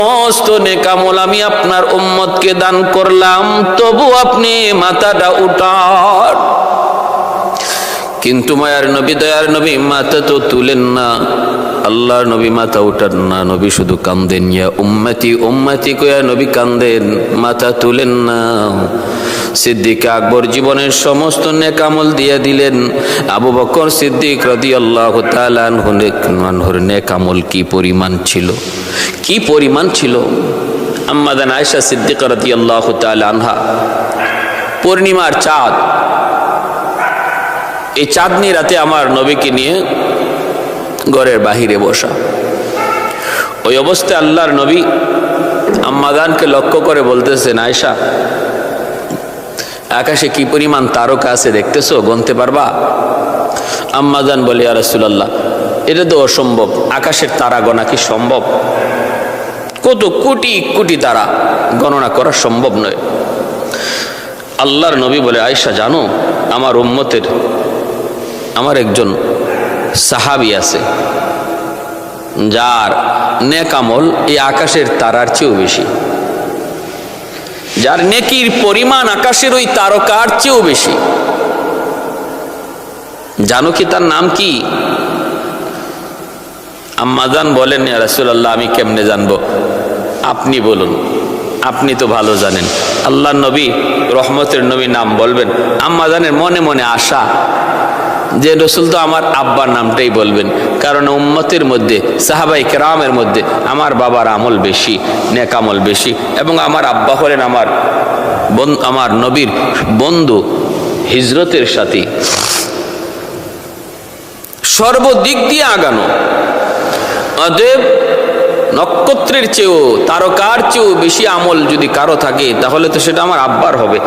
সমস্ত নেক আমল আমি আপনার উম্মতকে দান করলাম, তবু আপনি মাথাটা উঠান। কিন্তু মায়ার নবী, দয়ার নবী মাথা তো তুলেন না। আল্লাহর নবী মাথা উঠান না, নবী শুধু কান্দেন, ইয়া উম্মতি উম্মতি কয়া নবী কান্দেন, মাথা তুলেন না। সিদ্দিক আকবর জীবনের সমস্ত নেক আমল দিয়ে দিলেন। আবু বকর সিদ্দিক রাদিয়াল্লাহু তাআলা আনহুর নেক আমল কি পরিমাণ ছিল, কি পরিমাণ ছিল। আম্মা জান আয়েশা সিদ্দিকা রাদিয়াল্লাহু তাআলা আনহা, পূর্ণিমার চাঁদ, এই চাঁদনি রাতে আমার নবীকে নিয়ে ঘরের বাহিরে বসা। ওই অবস্থায় আল্লাহর নবী আম্মাদানকে লক্ষ্য করে বলতেছেন, আয়েশা, আকাশে কি পরিমাণ তারকা আছে দেখতেছো, গুনতে পারবা? আম্মাদান বলে, ইয়া রাসূলুল্লাহ, এটা তো অসম্ভব, আকাশের তারা গোনা কি সম্ভব? কত কোটি কোটি তারা, গণনা করা সম্ভব নয়। আল্লাহর নবী বলে, আয়েশা জানো, আমার উম্মতের আমার একজন সাহাবী আছে, যার নেক আমল এই আকাশের তারার চেয়েও বেশি, যার নেকির পরিমাণ আকাশের ওই তারকার চেয়েও বেশি। জানো কি তার নাম কি? আম্মাজান বলেন, ইয়া রাসূলুল্লাহ, আমি কেমনে জানবো? আপনি বলুন, আপনি তো ভালো জানেন। আল্লাহর নবী, রহমতের নবী নাম বলবেন। আম্মাজানের মনে মনে আশা যে রসুল তো আমার আব্বার নামটাই বলবেন, কারণ উম্মতের মধ্যে, সাহাবায়ে কেরামের মধ্যে আমার বাবার আমল বেশি, নেক আমল বেশি, এবং আমার আব্বা হলেন আমার নবীর বন্ধু, হিজরতের সাথী, সর্বদিক দিয়ে আগানো। অতএব নক্ষত্রের চেয়েও, তারকার চেয়েও বেশি আমল যদি কারো থাকে, তাহলে তো সেটা আমার আব্বার হবে।